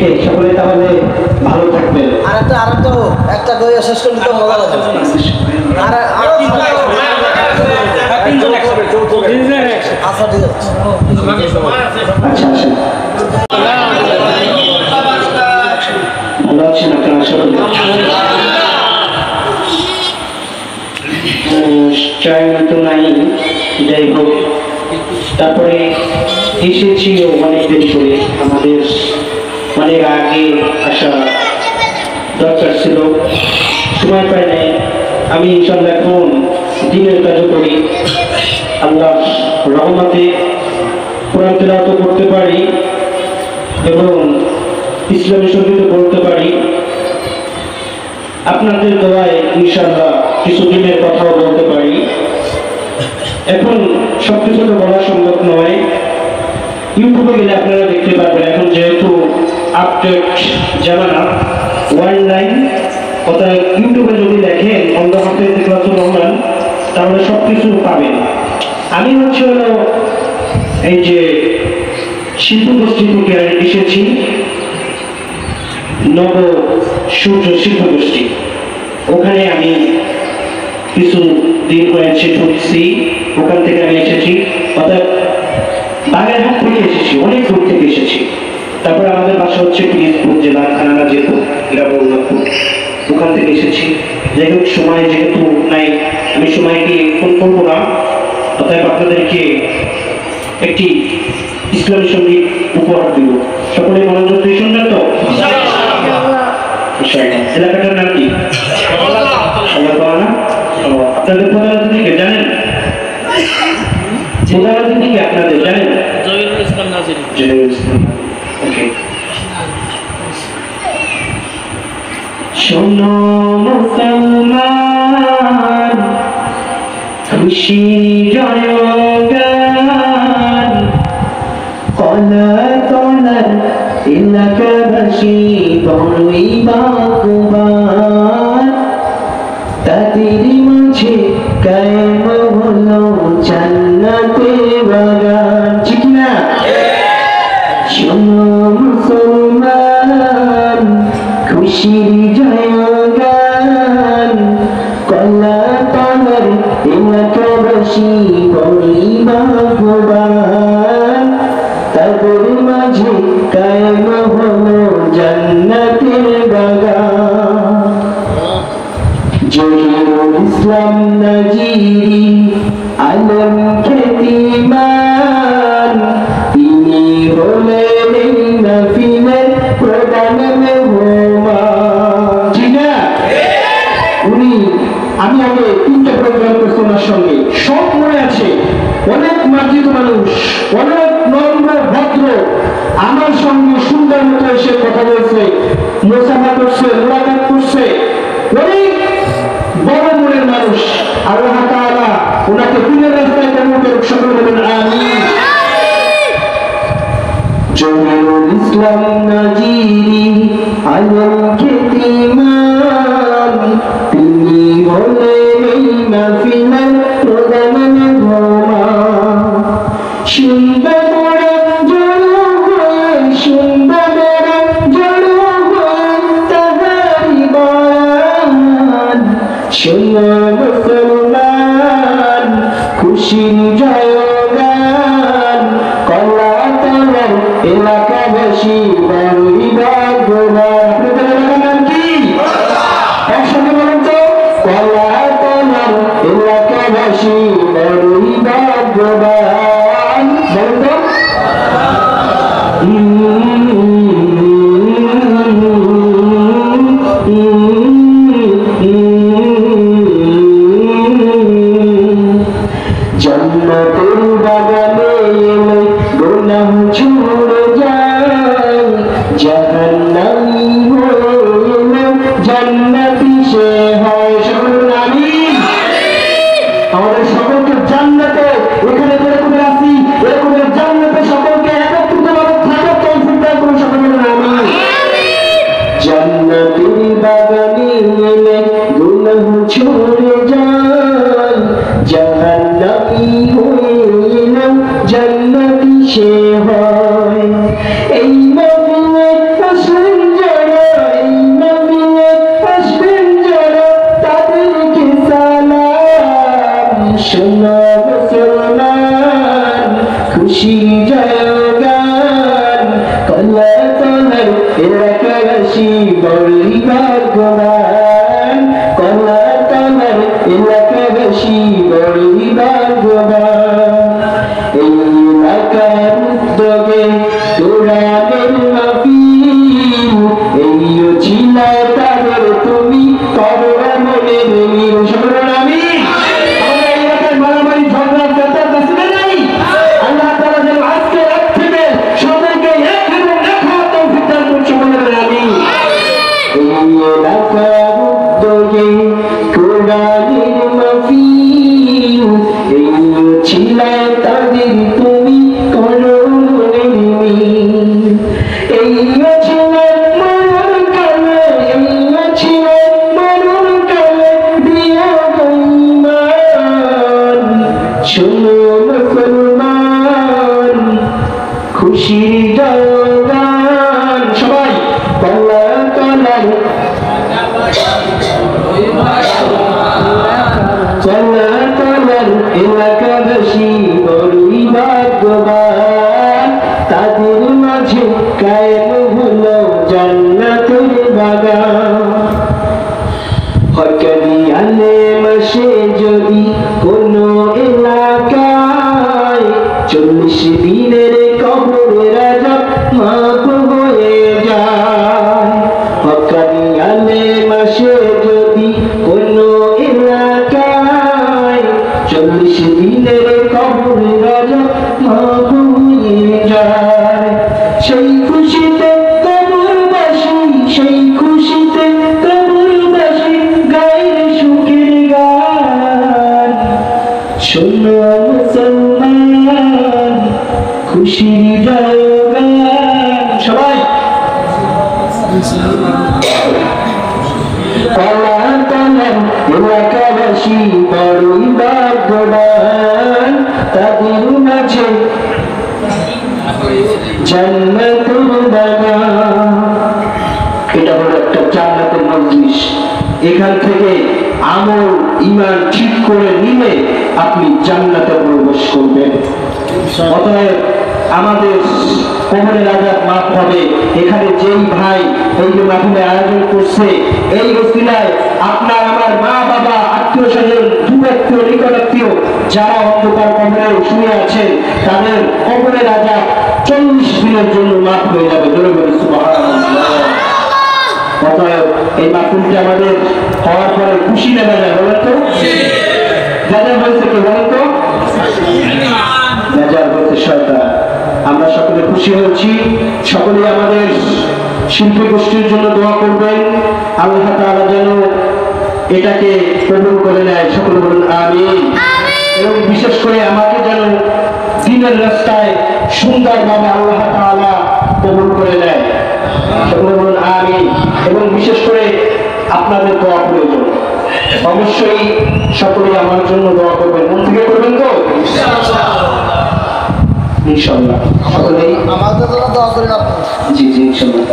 ওকে, সকলে তাহলে ভালো থাকবেন। আর তো একটা বই শেষ করলে তো মজা লাগবে। আর আচ্ছা ঠিক আছে, আচ্ছা আসেন। ভালো আছেন আপনারা সকলে? চায়না তো নাই, যাই হোক তারপরে এসেছি অনেকদিন পরে, আমাদের অনেক আগে আসা দরকার ছিল, সময় পাই নাই। আমি ইনশাল্লাহ এখন দিনের কাজও করি, আল্লাহ রহমতে কোরআন তেলাওয়াত করতে পারি এবং ইসলামী সঙ্গীত করতে পারি। আপনাদের দোয়ায় ইনশাল্লাহ কিছু দিনের কথাও বলতে পারি। এখন সবকিছু তো বলা সম্ভব নয়, ইউটিউবে গেলে আপনারা দেখতে পারবেন। এখন যেহেতু আপডেট জামানা, অনলাইন, অর্থাৎ ইউটিউবে যদি দেখেন অন্ধ হাফেজ ইকরাতুর রহমান, তাহলে সবকিছু পাবেন। আমি হচ্ছে হলো এই যে শিল্পগোষ্ঠী থেকে এসেছি, নব সূর্য শিল্পগোষ্ঠী, ওখানে আমি কিছু দিন হয়েছে ঢুকছি, ওখান থেকে আমি এসেছি, অর্থাৎ বাগেরহাট থেকে এসেছি, অনেক দূর থেকে এসেছি। তারপরে আমাদের বাসা হচ্ছে পিরিজপুর জেলা থানা যেহেতু গ্রামপুর, ওখান থেকে এসেছি। যাই হোক, সময় যেহেতু নাই, আমি সময়কে ফোন করবো না, অতএব আপনাদেরকে একটি ইসলামী সঙ্গীত উপহার দিব। সকলে মনোযোগ দিয়ে শুনবেন তো? এলাকাটার নাম কি? আপনাদের প্রধান অতিথিকে জানেন? প্রধান অতিথিকে আপনাদের জানেন? জহিরুল ইসলাম নাজিরি। ওকে, শোনো মুসলমান, খুশি জয়গান, কলা তলার এলাকাবাসী বড়ই ভাগ্যবান, তাদের মাঝে কায়েম হলো জান্নাতের বাগান। ঠিক না? শোনো মুসলমান, খুশির জয়গান, কলা তলার এলাকাবাসী বড়ই ভাগ্যবান, তাদের মাঝে কায়েম হলো জান্নাতের বাগান। জহিরুল ইসলাম নাজিরি আলম খ্যাতিমান, তিনি হলেন এই মাহফিলের প্রধান মেহমান। ঠিক না? উনি, আমি আগে 3টা প্রোগ্রাম করছি ওনার সঙ্গে, সব মনে আছে। অনেক মার্জিত মানুষ, অনেক নম্র ভদ্র, আমার সঙ্গে সুন্দর মতো এসে কথা বলছে, মুসাফা করছে, মোলাকাত করছে, অনেক বড় মনের মানুষ। আল্লাহ তাআলা ওনাকে দিনের রাস্তায় কবুল করুক, সকলে বলেন আমিন। জহিরুল ইসলাম নাজিরি আলম খ্যাতিমান, তিনি হলেন এই মাহফিলের প্রধান মেহমান। সুন্দর জড়ো হয়ে, সুন্দর জড়ো হয়ে তাহারি বয়ান, শোনো মুসলমান, খুশির জয়গান, কলা তলার এলাকাবাসী বড়ই ভাগ্যবান। আপনাদের এলাকার নাম কি? একসাথে বলেন তো, কলা তলার এলাকাবাসী বড়ই ভাগ্যবান। বলেন তো। জান্নাতের বাগানে এলে গুনাহ ছুড়ে যায়, জাহান্নামী হয়ে এলে জান্নাতি সে হয়। সকলে আমিন। আমাদের সকলকে জান্নাতে, এখানে যেরকম আছি এরকমের জান্নাতে সকলকে একত্রিতভাবে থাকার তৌফিক দান করুন। সকলে আমিন। জান্নাতের বাগানে এলে গুনাহ ছুড়ে যায়, জাহান্নামী হয়ে এলে জান্নাতি সে হয়। এই মাহফিলে এলাকাবাসী বড়ই ভাগ্যবান, কল্যাণ তলার এলাকাবাসী বড়ই ভাগ্যবান। এই এলাকার উদ্যোগে কোরআনের মাহফিল, এই ছিলায় তাদের তুমি করো মনের মিল। সকলের আমিন। আমাদের এলাকার মারামারি ঝগড়া ফেসাদ আছে না নাই? আল্লাহ তাআলা যেন আজকে রাত থেকে সবাইকে এক এবং এক হওয়ার তৌফিক দান করুন। সকলের আমিন। এই এলাকার উদ্যোগে কোরআনের মাহফিল, এই ছিলায় তাদের তুমি করো মনের মিল। এই ছিলায় মরণ কালে, এই ছিলায় মরণ কালে দিয়া ঈমান। শোনো মুসলমান, খুশির জয়গান। সবাই কল্যাণ তলার কল্যাণ তলার এলাকাবাসী বড়ই ভাগ্যবান, তাদের মাঝে কায়েম হলো জান্নাতের বাগান। হকানি আলেম আসে যদি কোনো এলাকায়, 40 দিনের কবরের আযাব মাফ হয়ে যায়। হকানি আলেম আসে যদি কোনো এলাকায়, 40 দিনের কবরের আযাব মাফ হয়ে যায়। সেই খুশিতে কবরবাসী, সেই খুশিতে কবরবাসী গায়ে সুখের গান। শোনো মুসলমান, খুশির জয়গান। সবাই কল্যাণ তলার এলাকাবাসী বড়ই ভাগ্যবান, তাদের মাঝে জান্নাতুল বাগান। এটা হলো একটা জান্নাতের মজলিস। এখান থেকে আমল ঈমান ঠিক করে নিলে আপনি জান্নাতে প্রবেশ করবেন। অতএব আমাদের কবরের আযাব মাফ হবে। এখানে যেই ভাই এই যে মাহফিলের আয়োজন করছে, এই ওসিলায় আপনার আমার মা বাবা আত্মীয় স্বজন দূরাত্মীয় নিকটাত্মীয় যারা অন্ধকার কবরে শুয়ে আছেন, তাদের কবরের আযাব 40 দিনের জন্য মাফ হয়ে যাবে। জোরে বলি সুবহানাল্লাহ। অতএব এই মাহফিলটি আমাদের হওয়ার পরে খুশি নেওয়া যায়, বলেন তো? যাদের বলছে কি বলেন তো? যার বলছে শয়তান। আমরা সকলে খুশি হয়েছি। সকলেই আমাদের শিল্পী গোষ্ঠীর জন্য দোয়া করবেন। আল্লাহ তাআলা যেন এটাকে কবুল করে নেয়। সকলে বলুন আমিন। এবং বিশেষ করে আমাকে যেন দিনের রাস্তায় সুন্দরভাবে আল্লাহ তাআলা কবুল করে নেয়। সকলে বলুন আমিন। এবং বিশেষ করে আপনাদের দোয়া প্রয়োজন। অবশ্যই সকলেই আমার জন্য দোয়া করবেন। মন থেকে করবেন তো? ইনশাআল্লাহ। সকলেই আমাদের জন্য দোয়া করেন আপনি। জি জি ইনশাআল্লাহ।